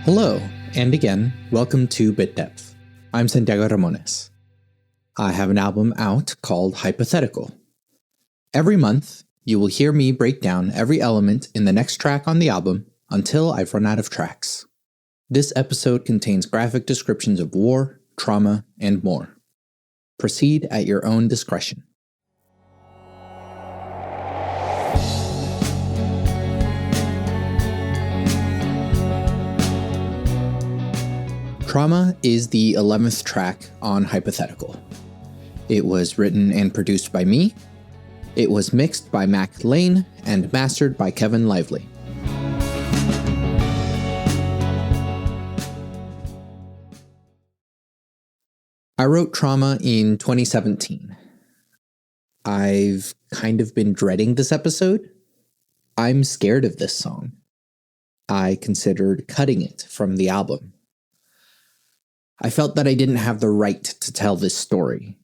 Hello, and again, welcome to Bit Depth. I'm Santiago Ramones. I have an album out called Hypothetical. Every month, you will hear me break down every element in the next track on the album until I've run out of tracks. This episode contains graphic descriptions of war, trauma, and more. Proceed at your own discretion. Trauma is the 11th track on Hypothetical. It was written and produced by me. It was mixed by Mac Lane and mastered by Kevin Lively. I wrote Trauma in 2017. I've kind of been dreading this episode. I'm scared of this song. I considered cutting it from the album. I felt that I didn't have the right to tell this story.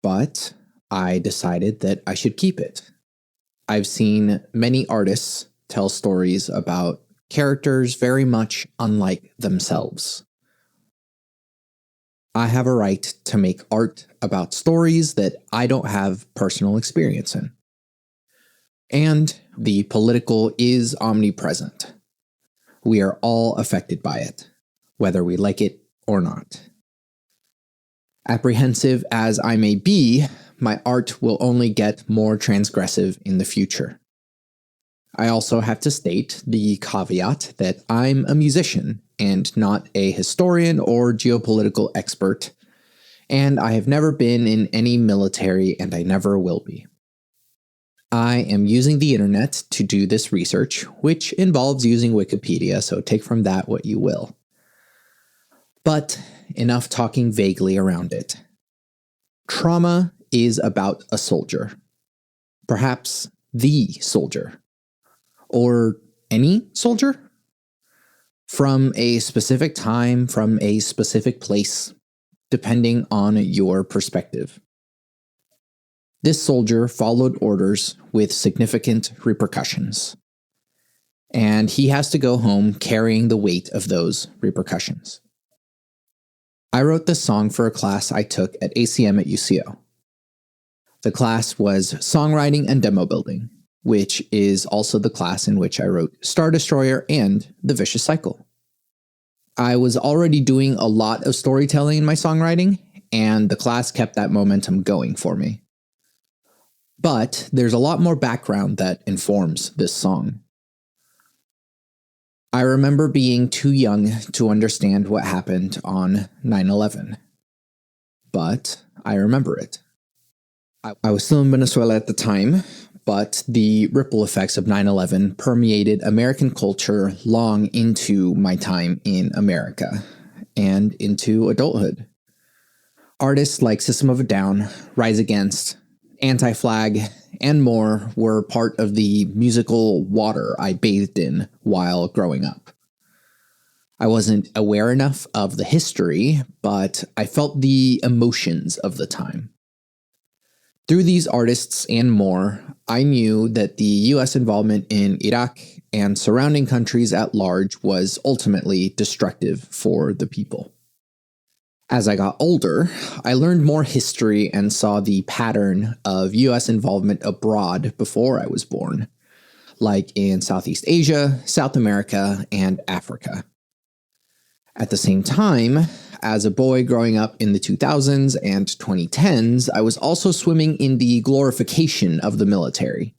But I decided that I should keep it. I've seen many artists tell stories about characters very much unlike themselves. I have a right to make art about stories that I don't have personal experience in. And the political is omnipresent. We are all affected by it, whether we like it or not. Apprehensive as I may be, my art will only get more transgressive in the future. I also have to state the caveat that I'm a musician and not a historian or geopolitical expert, and I have never been in any military and I never will be. I am using the internet to do this research, which involves using Wikipedia, so take from that what you will. But enough talking vaguely around it. Trauma is about a soldier. Perhaps the soldier. Or any soldier? From a specific time, from a specific place, depending on your perspective. This soldier followed orders with significant repercussions. And he has to go home carrying the weight of those repercussions. I wrote this song for a class I took at ACM at UCO. The class was Songwriting and Demo Building, which is also the class in which I wrote Star Destroyer and The Vicious Cycle. I was already doing a lot of storytelling in my songwriting, and the class kept that momentum going for me. But there's a lot more background that informs this song. I remember being too young to understand what happened on 9/11. But I remember it. I was still in Venezuela at the time, but the ripple effects of 9/11 permeated American culture long into my time in America and into adulthood. Artists like System of a Down, Rise Against, Anti-Flag, and more were part of the musical water I bathed in while growing up. I wasn't aware enough of the history, but I felt the emotions of the time. Through these artists and more, I knew that the US involvement in Iraq and surrounding countries at large was ultimately destructive for the people. As I got older, I learned more history and saw the pattern of US involvement abroad before I was born, like in Southeast Asia, South America, and Africa. At the same time, as a boy growing up in the 2000s and 2010s, I was also swimming in the glorification of the military.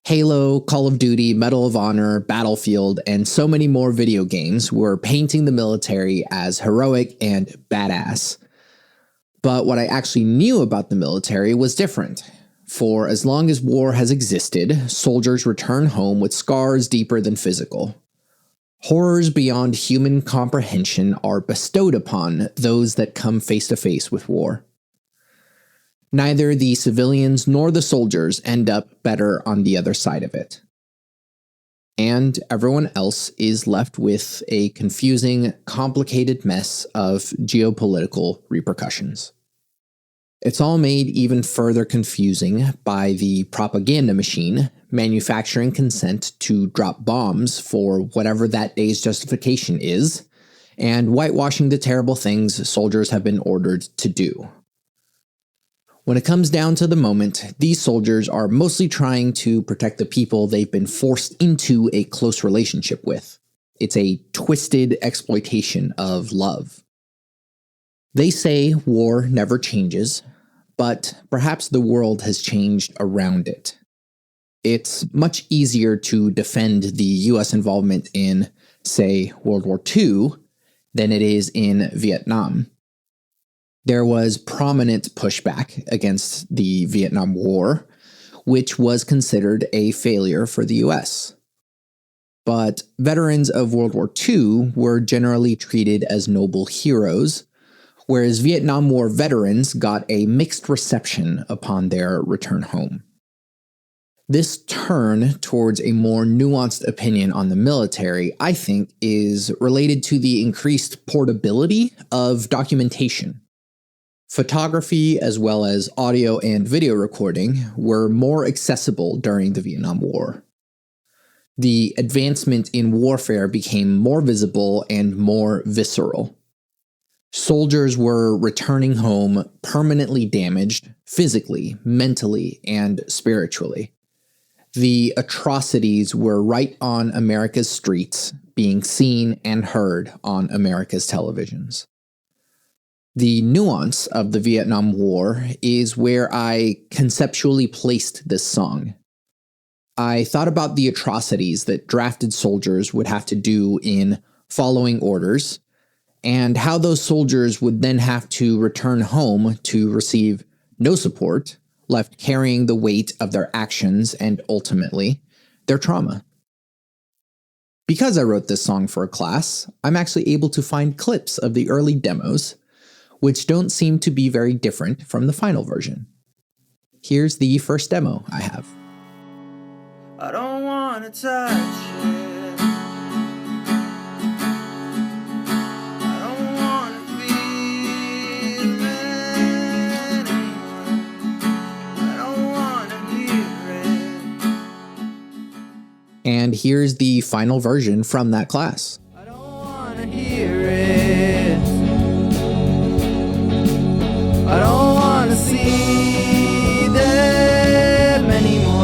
Halo, Call of Duty, Medal of Honor, Battlefield, and so many more video games were painting the military as heroic and badass. But what I actually knew about the military was different. For as long as war has existed, soldiers return home with scars deeper than physical. Horrors beyond human comprehension are bestowed upon those that come face to face with war. Neither the civilians nor the soldiers end up better on the other side of it. And everyone else is left with a confusing, complicated mess of geopolitical repercussions. It's all made even further confusing by the propaganda machine manufacturing consent to drop bombs for whatever that day's justification is, and whitewashing the terrible things soldiers have been ordered to do. When it comes down to the moment, these soldiers are mostly trying to protect the people they've been forced into a close relationship with. It's a twisted exploitation of love. They say war never changes, but perhaps the world has changed around it. It's much easier to defend the US involvement in, say, World War II than it is in Vietnam. There was prominent pushback against the Vietnam War, which was considered a failure for the US. But veterans of World War II were generally treated as noble heroes, whereas Vietnam War veterans got a mixed reception upon their return home. This turn towards a more nuanced opinion on the military, I think, is related to the increased portability of documentation. Photography, as well as audio and video recording, were more accessible during the Vietnam War. The advancement in warfare became more visible and more visceral. Soldiers were returning home permanently damaged, physically, mentally, and spiritually. The atrocities were right on America's streets, being seen and heard on America's televisions. The nuance of the Vietnam War is where I conceptually placed this song. I thought about the atrocities that drafted soldiers would have to do in following orders, and how those soldiers would then have to return home to receive no support, left carrying the weight of their actions and ultimately their trauma. Because I wrote this song for a class, I'm actually able to find clips of the early demos, which don't seem to be very different from the final version. Here's the first demo I have. I don't want to touch it. I don't want to feel it anymore. I don't want to hear it. And here's the final version from that class. I don't want to hear it. I don't want to see them anymore.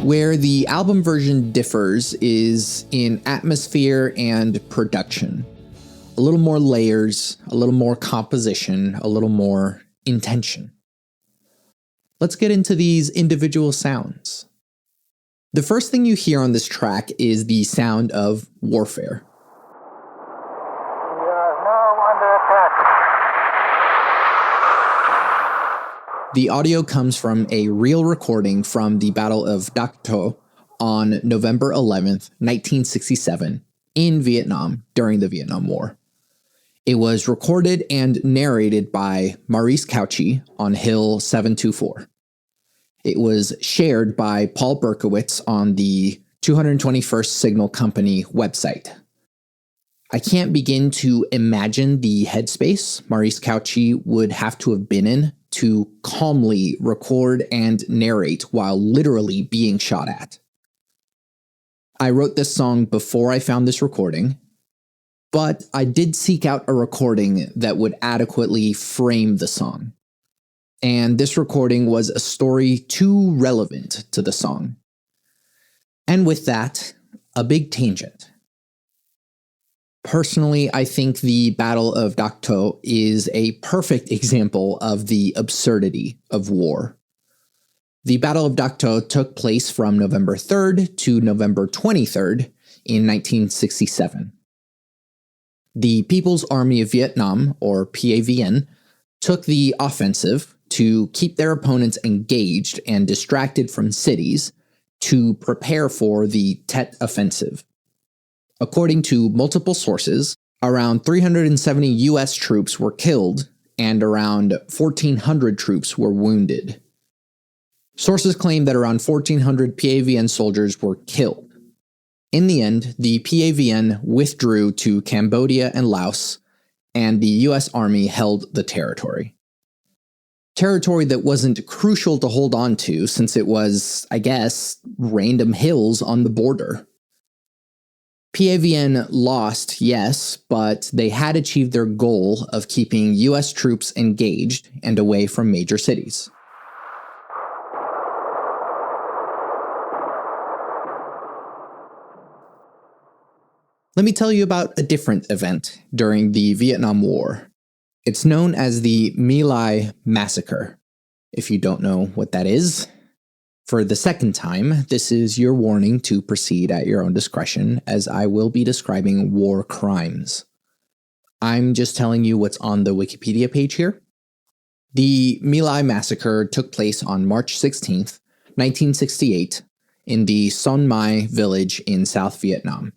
Where the album version differs is in atmosphere and production. A little more layers, a little more composition, a little more intention. Let's get into these individual sounds. The first thing you hear on this track is the sound of warfare. We are now under attack. The audio comes from a real recording from the Battle of Dak To on November 11th, 1967, in Vietnam during the Vietnam War. It was recorded and narrated by Maurice Cauchy on Hill 724. It was shared by Paul Berkowitz on the 221st Signal Company website. I can't begin to imagine the headspace Maurice Cauchy would have to have been in to calmly record and narrate while literally being shot at. I wrote this song before I found this recording, but I did seek out a recording that would adequately frame the song. And this recording was a story too relevant to the song. And with that, a big tangent. Personally, I think the Battle of Dak To is a perfect example of the absurdity of war. The Battle of Dak To took place from November 3rd to November 23rd in 1967. The People's Army of Vietnam, or PAVN, took the offensive to keep their opponents engaged and distracted from cities to prepare for the Tet Offensive. According to multiple sources, around 370 US troops were killed and around 1,400 troops were wounded. Sources claim that around 1,400 PAVN soldiers were killed. In the end, the PAVN withdrew to Cambodia and Laos, and the US Army held the territory. Territory that wasn't crucial to hold on to since it was, I guess, random hills on the border. PAVN lost, yes, but they had achieved their goal of keeping US troops engaged and away from major cities. Let me tell you about a different event during the Vietnam War. It's known as the My Lai Massacre. If you don't know what that is, for the second time, this is your warning to proceed at your own discretion, as I will be describing war crimes. I'm just telling you what's on the Wikipedia page here. The My Lai Massacre took place on March 16th, 1968, in the Son Mai village in South Vietnam.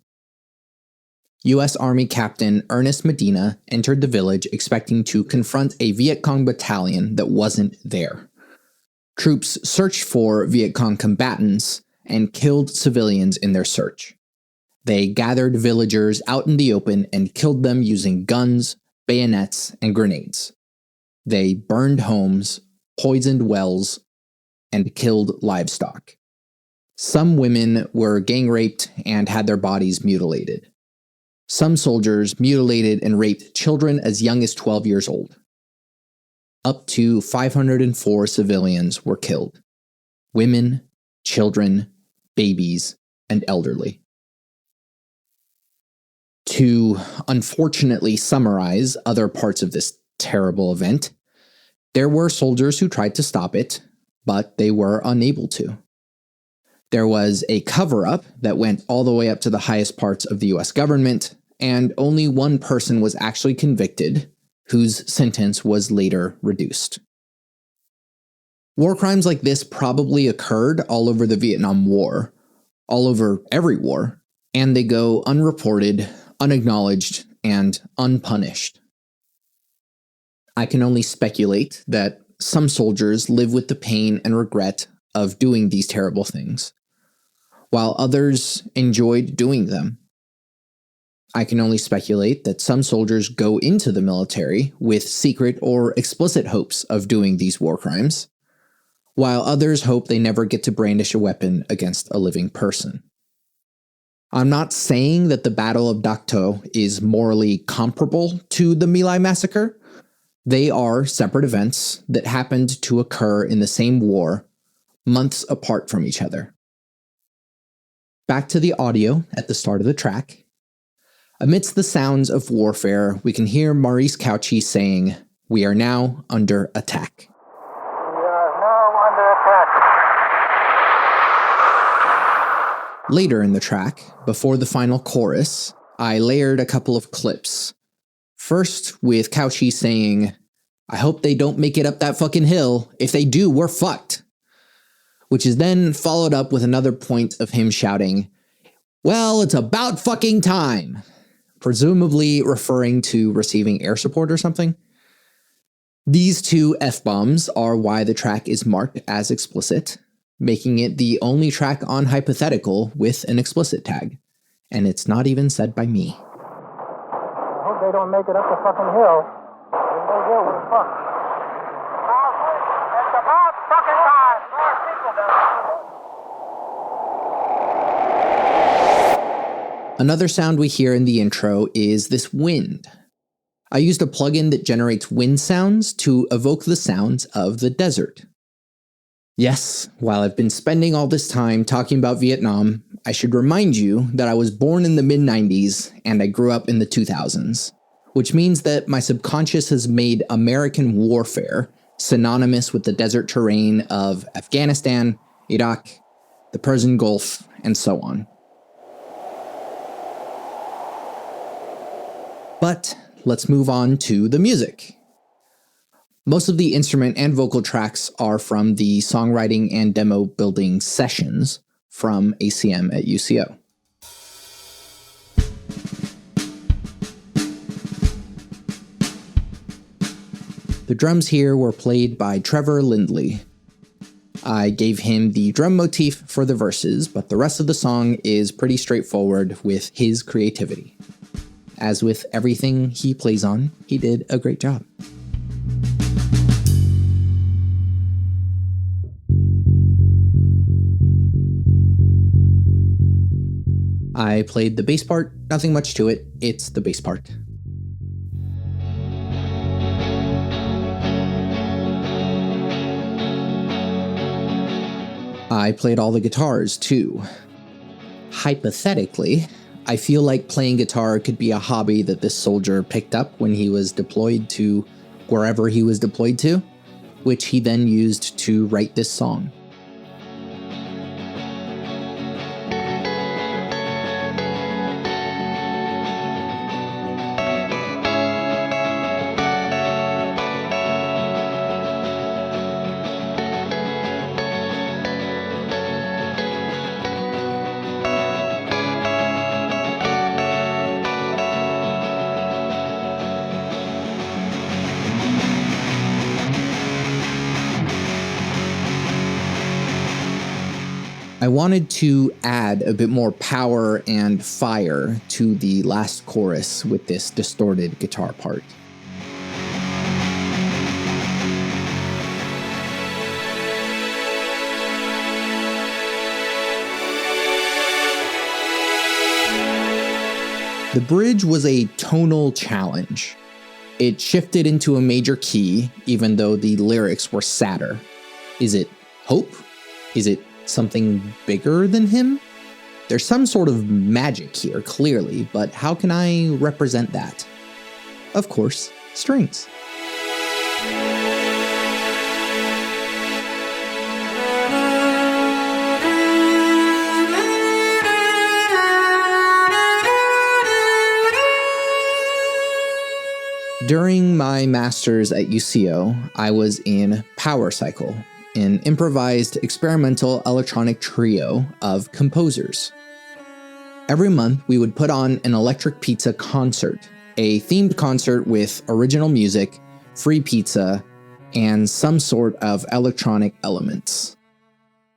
U.S. Army Captain Ernest Medina entered the village expecting to confront a Viet Cong battalion that wasn't there. Troops searched for Viet Cong combatants and killed civilians in their search. They gathered villagers out in the open and killed them using guns, bayonets, and grenades. They burned homes, poisoned wells, and killed livestock. Some women were gang raped and had their bodies mutilated. Some soldiers mutilated and raped children as young as 12 years old. Up to 504 civilians were killed. Women, children, babies, and elderly. To unfortunately summarize other parts of this terrible event, there were soldiers who tried to stop it, but they were unable to. There was a cover-up that went all the way up to the highest parts of the US government, and only one person was actually convicted, whose sentence was later reduced. War crimes like this probably occurred all over the Vietnam War, all over every war, and they go unreported, unacknowledged, and unpunished. I can only speculate that some soldiers live with the pain and regret of doing these terrible things, while others enjoyed doing them. I can only speculate that some soldiers go into the military with secret or explicit hopes of doing these war crimes, while others hope they never get to brandish a weapon against a living person. I'm not saying that the Battle of Dak To is morally comparable to the My Lai Massacre. They are separate events that happened to occur in the same war, months apart from each other. Back to the audio at the start of the track. Amidst the sounds of warfare, we can hear Maurice Cauchy saying, "We are now under attack." We are now under attack. Later in the track, before the final chorus, I layered a couple of clips. First, with Cauchy saying, "I hope they don't make it up that fucking hill. If they do, we're fucked." Which is then followed up with another point of him shouting, "Well, it's about fucking time," presumably referring to receiving air support or something. These two F-bombs are why the track is marked as explicit, making it the only track on Hypothetical with an explicit tag. And it's not even said by me. I hope they don't make it up the fucking hill. If they do, we're fucked. It's about fucking time. Another sound we hear in the intro is this wind. I used a plugin that generates wind sounds to evoke the sounds of the desert. Yes, while I've been spending all this time talking about Vietnam, I should remind you that I was born in the mid-90s and I grew up in the 2000s, which means that my subconscious has made American warfare synonymous with the desert terrain of Afghanistan, Iraq, the Persian Gulf, and so on. But let's move on to the music. Most of the instrument and vocal tracks are from the Songwriting and Demo Building sessions from ACM at UCO. The drums here were played by Trevor Lindley. I gave him the drum motif for the verses, but the rest of the song is pretty straightforward with his creativity. As with everything he plays on, he did a great job. I played the bass part, nothing much to it, it's the bass part. I played all the guitars too. Hypothetically, I feel like playing guitar could be a hobby that this soldier picked up when he was deployed to wherever he was deployed to, which he then used to write this song. I wanted to add a bit more power and fire to the last chorus with this distorted guitar part. The bridge was a tonal challenge. It shifted into a major key, even though the lyrics were sadder. Is it hope? Is it something bigger than him? There's some sort of magic here, clearly, but how can I represent that? Of course, strings. During my master's at UCO, I was in Power Cycle, an improvised experimental electronic trio of composers. Every month, we would put on an electric pizza concert, a themed concert with original music, free pizza, and some sort of electronic elements.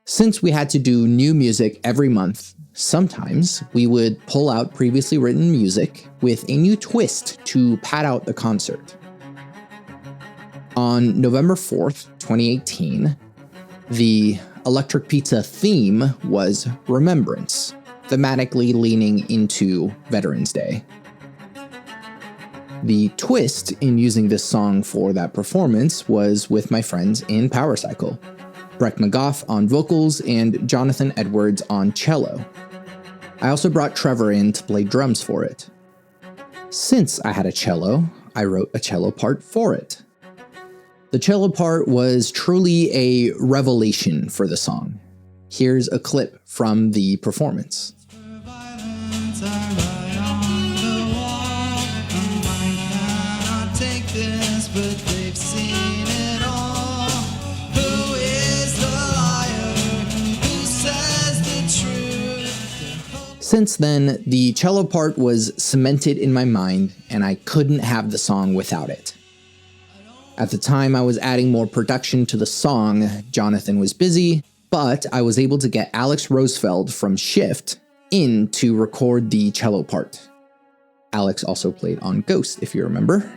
Since we had to do new music every month, sometimes we would pull out previously written music with a new twist to pad out the concert. On November 4th, 2018, the electric pizza theme was Remembrance, thematically leaning into Veterans Day. The twist in using this song for that performance was with my friends in Power Cycle, Breck McGough on vocals and Jonathan Edwards on cello. I also brought Trevor in to play drums for it. Since I had a cello, I wrote a cello part for it. The cello part was truly a revelation for the song. Here's a clip from the performance. Since then, the cello part was cemented in my mind, and I couldn't have the song without it. At the time I was adding more production to the song, Jonathan was busy, but I was able to get Alex Rosefeld from Shift in to record the cello part. Alex also played on Ghost, if you remember.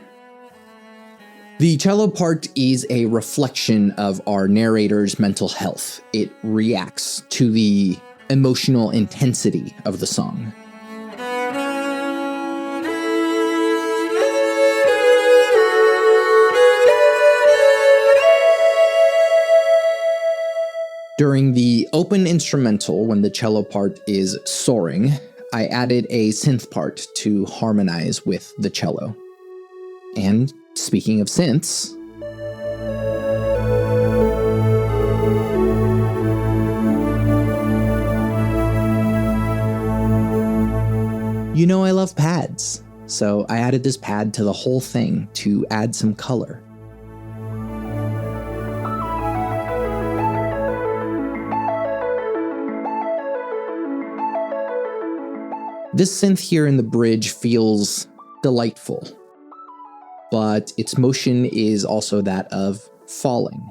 The cello part is a reflection of our narrator's mental health. It reacts to the emotional intensity of the song. During the open instrumental, when the cello part is soaring, I added a synth part to harmonize with the cello. And speaking of synths, you know I love pads, so I added this pad to the whole thing to add some color. This synth here in the bridge feels delightful, but its motion is also that of falling,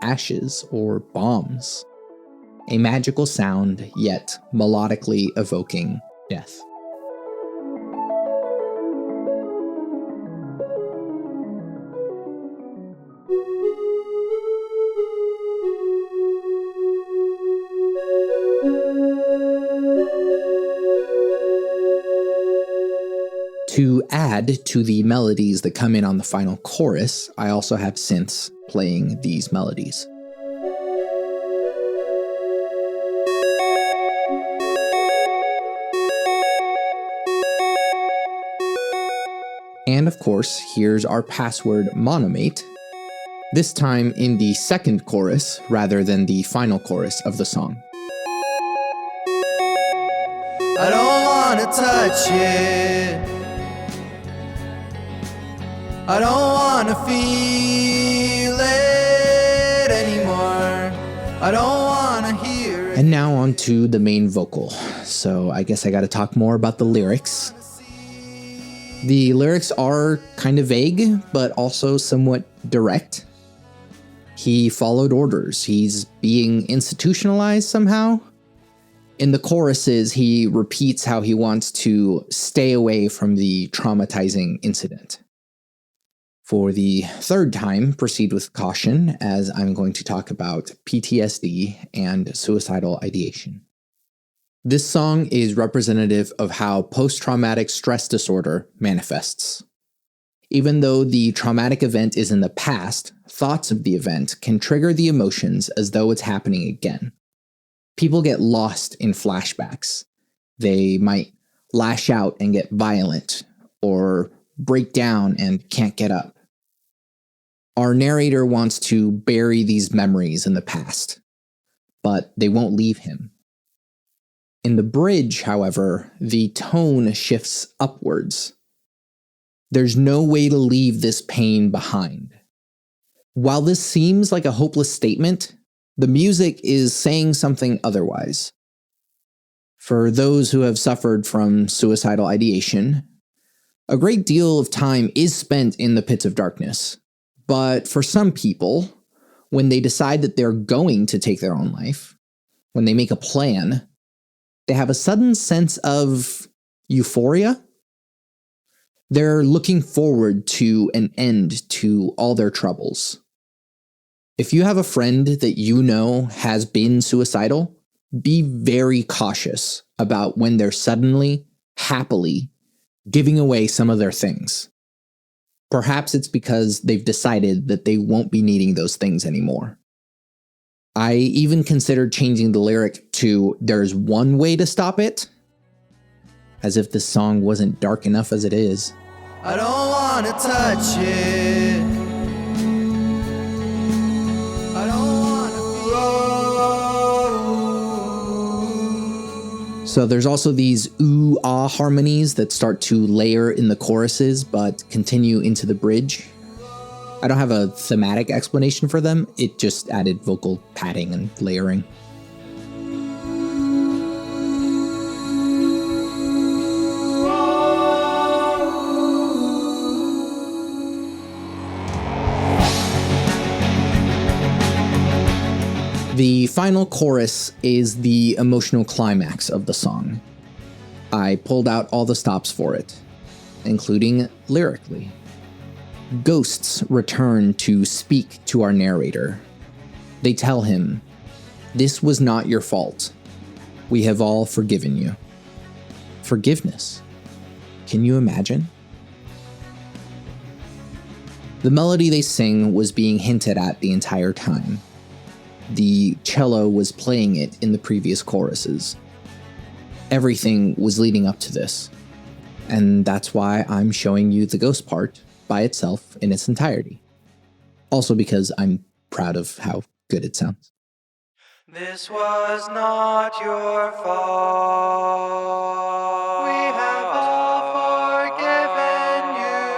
ashes, or bombs. A magical sound, yet melodically evoking death. add to the melodies that come in on the final chorus, I also have synths playing these melodies. And of course, here's our password monomate, this time in the second chorus rather than the final chorus of the song. I don't wanna touch it. I don't wanna feel it anymore. I don't wanna hear it. And now on to the main vocal. So I guess I gotta talk more about the lyrics. The lyrics are kind of vague, but also somewhat direct. He followed orders. He's being institutionalized somehow. In the choruses, he repeats how he wants to stay away from the traumatizing incident. For the third time, proceed with caution, as I'm going to talk about PTSD and suicidal ideation. This song is representative of how post-traumatic stress disorder manifests. Even though the traumatic event is in the past, thoughts of the event can trigger the emotions as though it's happening again. People get lost in flashbacks. They might lash out and get violent, or break down and can't get up. Our narrator wants to bury these memories in the past, but they won't leave him. In the bridge, however, the tone shifts upwards. There's no way to leave this pain behind. While this seems like a hopeless statement, the music is saying something otherwise. For those who have suffered from suicidal ideation, a great deal of time is spent in the pits of darkness. But for some people, when they decide that they're going to take their own life, when they make a plan, they have a sudden sense of euphoria. They're looking forward to an end to all their troubles. If you have a friend that you know has been suicidal, be very cautious about when they're suddenly, happily giving away some of their things. Perhaps it's because they've decided that they won't be needing those things anymore. I even considered changing the lyric to "there's one way to stop it," as if this song wasn't dark enough as it is. I don't wanna touch it. I don't wanna feel. So there's also these ooh-ah harmonies that start to layer in the choruses but continue into the bridge. I don't have a thematic explanation for them, it just added vocal padding and layering. The final chorus is the emotional climax of the song. I pulled out all the stops for it, including lyrically. Ghosts return to speak to our narrator. They tell him, "This was not your fault. We have all forgiven you." Forgiveness. Can you imagine? The melody they sing was being hinted at the entire time. The cello was playing it in the previous choruses. Everything was leading up to this. And that's why I'm showing you the ghost part by itself in its entirety. Also because I'm proud of how good it sounds. This was not your fault. We have all forgiven you.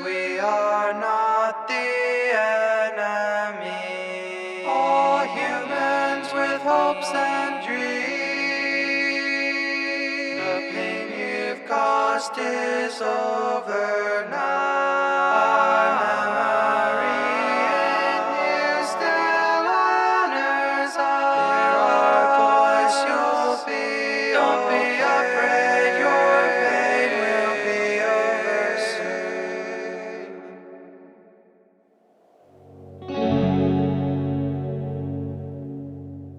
We are not the enemy. All humans with hopes and dreams. The pain you've caused is over now. Our memory and you still honors us. Hear our voice, you'll be. Don't be afraid, your pain will be over soon.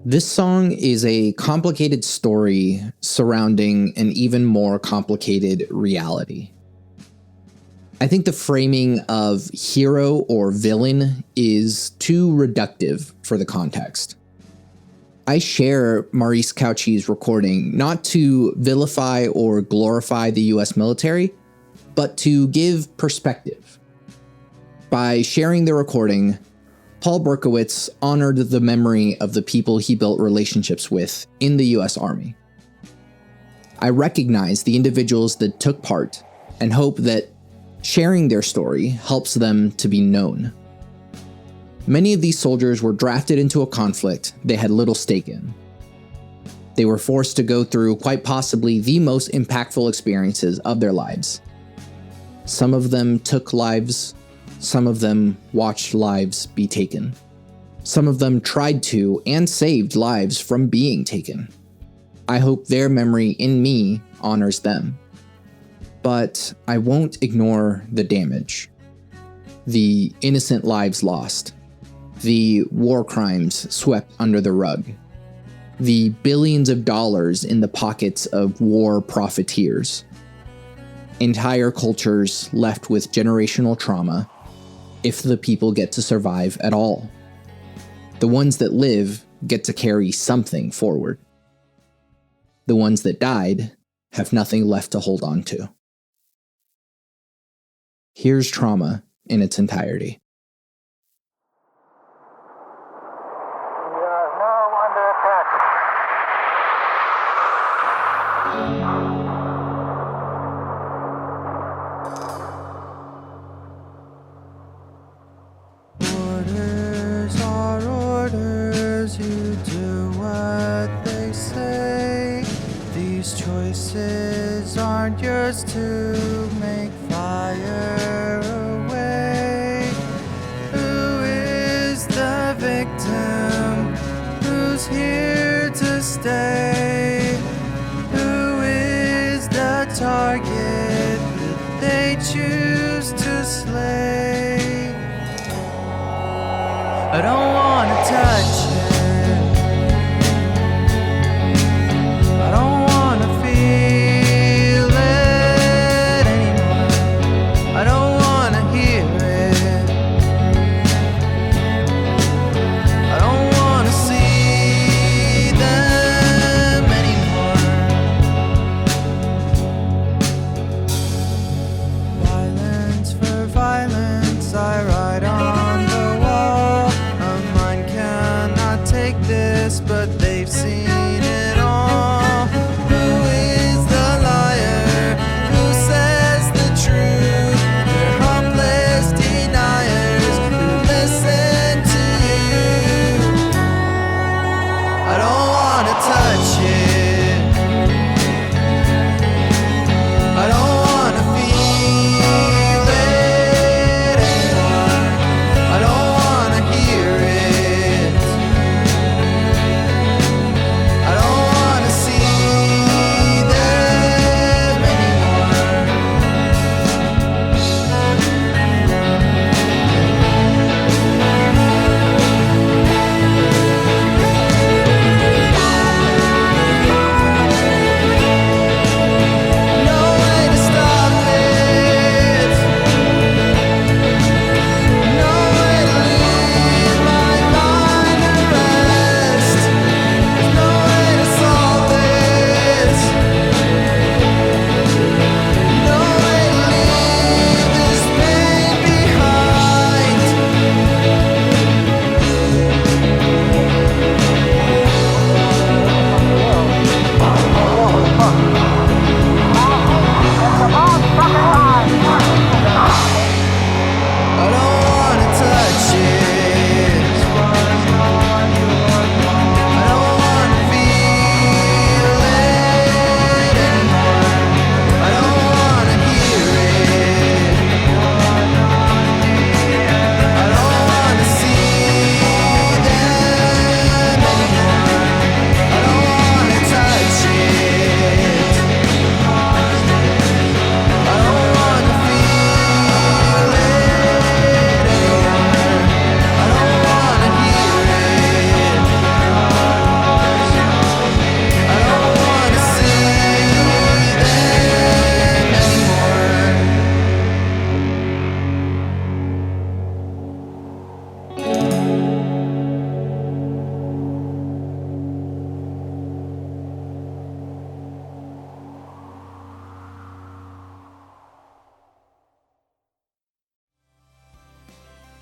This song is a complicated story surrounding an even more complicated reality. I think the framing of hero or villain is too reductive for the context. I share Maurice Cauchy's recording not to vilify or glorify the US military, but to give perspective. By sharing the recording, Paul Berkowitz honored the memory of the people he built relationships with in the US Army. I recognize the individuals that took part and hope that sharing their story helps them to be known. Many of these soldiers were drafted into a conflict they had little stake in. They were forced to go through quite possibly the most impactful experiences of their lives. Some of them took lives. Some of them watched lives be taken. Some of them tried to and saved lives from being taken. I hope their memory in me honors them. But I won't ignore the damage. The innocent lives lost. The war crimes swept under the rug. The billions of dollars in the pockets of war profiteers. Entire cultures left with generational trauma, if the people get to survive at all. The ones that live get to carry something forward. The ones that died have nothing left to hold on to. Here's Trauma in its entirety. We are now under attack. Orders are orders, you do what they say. These choices aren't yours to make, fire away. Who is the victim? Who's here to stay? Who is the target that they choose to slay? I don't wanna touch it. I don't wanna feel it anymore. I don't wanna hear it. I don't wanna see them anymore. Violence for violence, I write on the wall. A mind cannot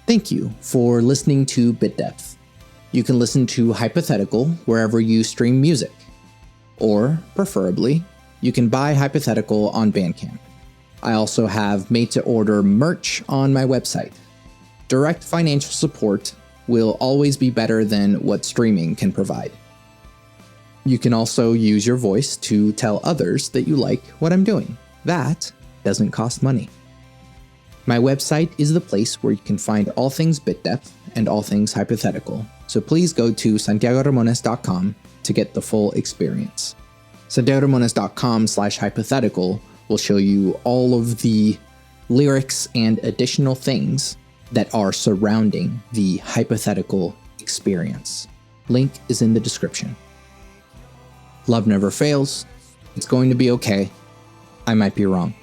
Thank you for listening to Bit Depth. You can listen to Hypothetical wherever you stream music. Or, preferably, you can buy Hypothetical on Bandcamp. I also have made-to-order merch on my website. Direct financial support will always be better than what streaming can provide. You can also use your voice to tell others that you like what I'm doing. That doesn't cost money. My website is the place where you can find all things Bit Depth and all things Hypothetical, so please go to santiagoramones.com to get the full experience. santiagoramones.com/hypothetical will show you all of the lyrics and additional things that are surrounding the hypothetical experience. Link is in the description. Love never fails. It's going to be okay. I might be wrong.